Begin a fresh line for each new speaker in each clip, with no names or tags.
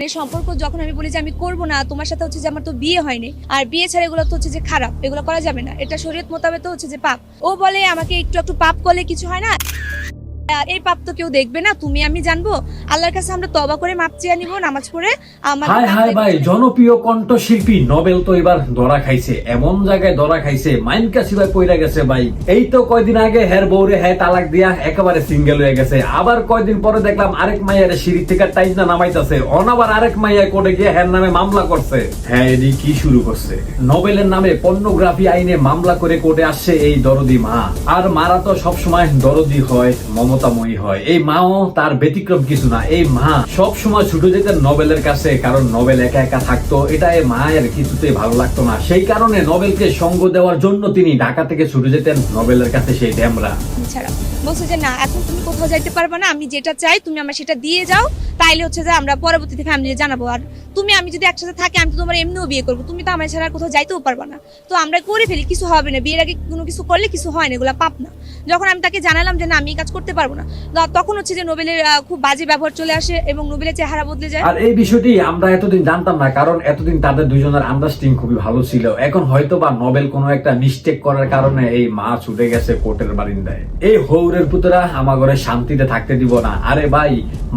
এই সম্পর্ক যখন আমি বলি যে আমি করব না তোমার সাথে হচ্ছে যে আমার তো বিয়ে হয়নি, আর বিয়ে ছাড়া এগুলো তো হচ্ছে যে খারাপ, এগুলো করা যাবে না, এটা শরীয়ত মোতাবেক তো হচ্ছে যে পাপ। ও বলে আমাকে একটু একটু পাপ করলে কিছু হয় না, আর এই পাপ তো কেউ দেখবে না, তুমি আমি জানবো। আল্লাহর কাছে আমরা তওবা করে মাপ চেয়ে নিব নামাজ পড়ে।
হাই হাই ভাই, জনপ্রিয় কণ্ঠশিল্পী নোবেল তো এবার ধরা খাইছে, এমন জায়গায় ধরা খাইছে মাইনকা সিবাই পইরা গেছে ভাই। এই তো কয়দিন আগে হের বউরে হ্যাঁ তালাক দিয়া একেবারে সিঙ্গেল হয়ে গেছে, আবার কয়দিন পরে দেখলাম আরেক মাইয়ারে সিঁড়ি থেকে টাইজনা নামাইতাছে, অনাবার আরেক মাইয়া কোর্টে গিয়ে হের নামে মামলা করছে। হ্যাঁ এদি কি শুরু করছে, নোবেলের নামে পর্নোগ্রাফি আইনে মামলা করে কোর্টে আসছে এই দরদি মা। আর মারা তো সবসময় দরদি হয়, মমতাময়ী হয়, এই মাও তার ব্যতিক্রম কিছু না। এই মা সব সময় ছুটে যেতেন নোবেলের কাছে, কারণ নোবেল একা একা থাকতো, এটা এই মায়ের কিছুতেই ভালো লাগতো না। সেই কারণে নোবেলকে সঙ্গ দেওয়ার জন্য তিনি ঢাকা থেকে ছুটে যেতেন নোবেলের কাছে, সেই ড্যামরা
ছাড়া বলছে যে না এখন তুমি কোথাও যাইতে পারবে না, আমি যেটা চাই তুমি আমার সেটা দিয়ে যাও, তাইলে হচ্ছে যে আমরা পরবর্তীতে ফ্যামিলি জানাবো। আর তুমি আমি যদি একসাথে থাকি আমি তো তোমার এমনিও বিয়ে করবো, তুমি তো আমার ছাড়া আর কোথাও যাইতেও পারবা না, তো আমরা করে ফেলি, কিছু হবে না, বিয়ের আগে কোনো কিছু করলে কিছু হয় না, এগুলো পাপ না। যখন আমি তাকে জানালাম যে না আমি এই কাজ করতে পারবো না, তখন হচ্ছে যে নোবেলের খুব বাজে ব্যবহার চলে আসে এবং নোবেলের চেহারা বদলে যায়।
আর এই বিষয়টি আমরা এতদিন জানতাম না, কারণ এতদিন তাদের দুজনের আন্ডারস্ট্যান্ডিং খুবই ভালো ছিল। এখন হয়তো বা নোবেল কোনো একটা মিস্টেক করার কারণে এই মা ছুটে গেছে কোর্টের বারিন্দায়। এই হৌরের পুতরা আমার ঘরে শান্তিতে থাকতে দিব না। আরে ভাই,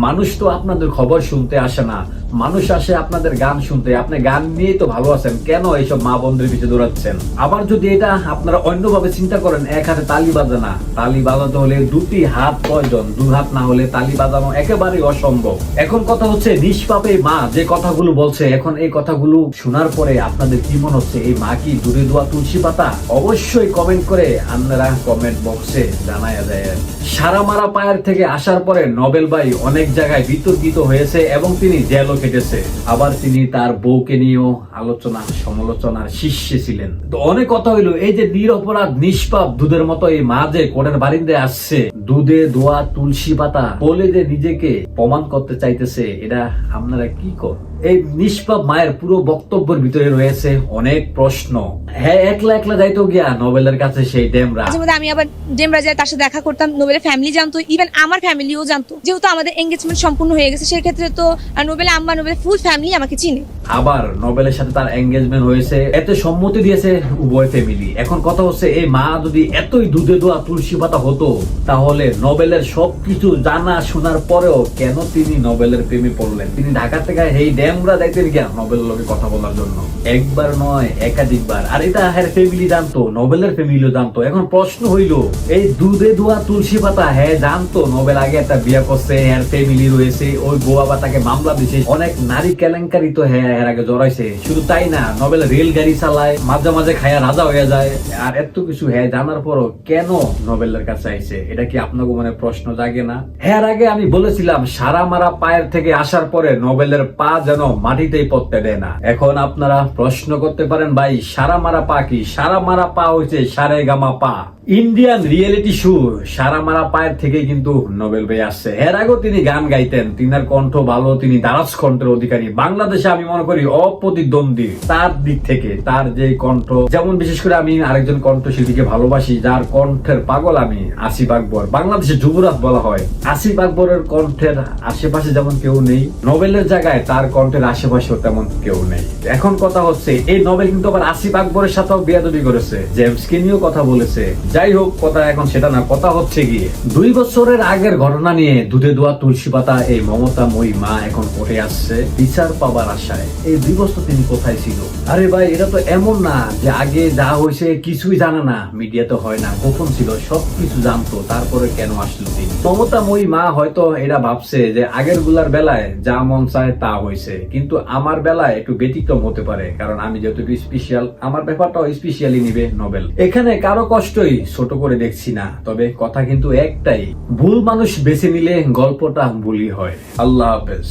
মানুষ তো আপনাদের খবর শুনতে আসে না, মানুষ আসে আপনাদের গান শুনতে। আপনি গান নিয়েই তো ভালো আছেন, কেন এইসব মা বোনদের পিছিয়ে দৌড়াচ্ছেন? আবার যদি এটা আপনারা অন্যভাবে চিন্তা করেন, এক হাতে তালি বাজে না, তালি বাজাতে হলে দুটি হাত প্রয়োজন, দু হাত না হলে তালি বাজানো একেবারেই অসম্ভব। এখন কথা হচ্ছে নিষ্পাপে মা যে কথাগুলো বলছে, এখন এই কথাগুলো শোনার পরে আপনাদের কি মনে হচ্ছে? এই মা কি দূরে দোয়া তুলসী পাতা? অবশ্যই কমেন্ট করে আপনারা কমেন্ট বক্সে জানায়া দেন। সারা মারা পায়ের থেকে আসার পরে নোবেল ভাই অনেক জায়গায় বিতর্কিত হয়েছে এবং তিনি জেলও কেটেছে। আবার তিনি তার বউকে নিয়েও আলোচনা সমালোচনার শীর্ষে ছিলেন। তো অনেক কথা হইলো, এই যে নিরপরাধ নিষ্পাপ দুধের মতো এই মা যে কোর্টের বারিন্দায় আসছে, দুধে দোয়া তুলসী পাতা বলে যে নিজেকে প্রমাণ করতে চাইতেছে, এটা আপনারা কি কর? এই নিষ্পাপ মায়ের পুরো বক্তব্যের ভিতরে রয়েছে অনেক প্রশ্ন। হ্যাঁ, একলা একলা যাইতো গিয়া নোবেলের কাছে সেই ডেমরা।
আমি আবার ডেমরা যাই, তার সাথে দেখা করতাম, নোবেলের ফ্যামিলি জানতো, ইভেন আমার ফ্যামিলিও জানতো, যেহেতু আমাদের এঙ্গেজমেন্ট সম্পূর্ণ হয়ে গেছে, সেই ক্ষেত্রে তো নোবেলের আম্মা নোবেলের ফুল ফ্যামিলি আমাকে চিনে।
আবার নোবেলের সাথে তার এঙ্গেজমেন্ট হয়েছে, এতে সম্মতি দিয়েছে উভয় ফ্যামিলি। এখন কথা হচ্ছে, এই মা যদি এতই দুধে দোয়া তুলসী পাতা হতো, তাহলে নোবেলের সবকিছু জানা শোনার পরেও কেন তিনি নোবেলের প্রেমে পড়লেন? তিনি ঢাকা থেকে এই ড্যামরা যাইতেন গিয়া নোবেলের লোকে কথা বলার জন্য, একবার নয় একাধিকবার। আর এটা হ্যাঁ ফ্যামিলি জানতো, নোবেলের ফ্যামিলিও জানতো। এখন প্রশ্ন হইল, এই দুধে দোয়া তুলসী পাতা হ্যাঁ জানতো নোবেল আগে একটা বিয়ে করছে, হ্যাঁ ফ্যামিলি রয়েছে, ওই বউ আবার তাকে মামলা দিছে, অনেক নারী কেলেঙ্কারি তো হ্যাঁ এর আগে জড়াইছে। শুধু তাই না, নোবেল রেল গাড়ি চালায়, মাঝে মাঝে খায়া রাজা হয়ে যায়। আর এত কিছু হ্যাঁ জানার পরও কেন নোবেলের কাছে আইছে? এটা কি আপনাকে মনে প্রশ্ন জাগে না? হ্যাঁ আগে আমি বলেছিলাম, সারা মারা পায়ের থেকে আসার পরে নোবেলের পা যেন মাটিতেই পড়তে দেয় না। এখন আপনারা প্রশ্ন করতে পারেন, ভাই সারা মারা পা কি? সারা মারা পা হয়েছে সারে গামা পা, ইন্ডিয়ান রিয়েলিটি শো সারা মারা পায়ের থেকে কিন্তু নোবেল ভাই আসছে। এর আগেও তিনি গান গাইতেন, তিনার কণ্ঠ ভালো, তিনি দারাজ কণ্ঠের অধিকারী। বাংলাদেশে আমি মনে করি অপ্রতিদ্বন্দ্বী তার দিক থেকে, তার যে কণ্ঠ। যেমন বিশেষ করে আমি আরেকজন কণ্ঠশিল্পীকে ভালোবাসি, যার কণ্ঠের পাগল আমি, আসিফ আকবর। বাংলাদেশে যুবরাজ বলা হয়। আসিফ আকবরের কণ্ঠের আশেপাশে যেমন কেউ নেই, নোবেলের জায়গায় তার কণ্ঠের আশেপাশেও তেমন কেউ নেই। এখন কথা হচ্ছে, এই নোবেল কিন্তু আবার আসিফ আকবরের সাথেও বেয়াদবি করেছে, জেমসকে নিয়েও কথা বলেছে। যাই হোক, কথা এখন সেটা না, কথা হচ্ছে গিয়ে 2 বছরের আগের ঘটনা নিয়ে দুধে দোয়া তুলসী পাতা এই মমতাময়ী মা এখন কোর্টে আসছে বিচার পাবার আশায়। এই 2 বছর তিনি কোথায় ছিল? আরে ভাই, এটা তো এমন না যে আগে যা হয়েছে কিছুই জানে না, মিডিয়াতে হয় না, গোপন ছিল, সবকিছু জানতো, তারপরে কেন আসলো তিনি? মমতাময়ী মা হয়তো এটা ভাবছে যে আগের গুলার বেলায় যা মন চায় তা হয়েছে, কিন্তু আমার বেলায় একটু ব্যতিক্রম হতে পারে, কারণ আমি যেহেতু স্পেশাল, আমার ব্যাপারটাও স্পেশালি নিবে নোবেল। এখানে কারো কষ্টই ছোট করে দেখছি না, তবে কথা কিন্তু একটাই, ভুল মানুষ বেছে নিলে গল্পটা ভুলই হয়। আল্লাহ হাফেজ।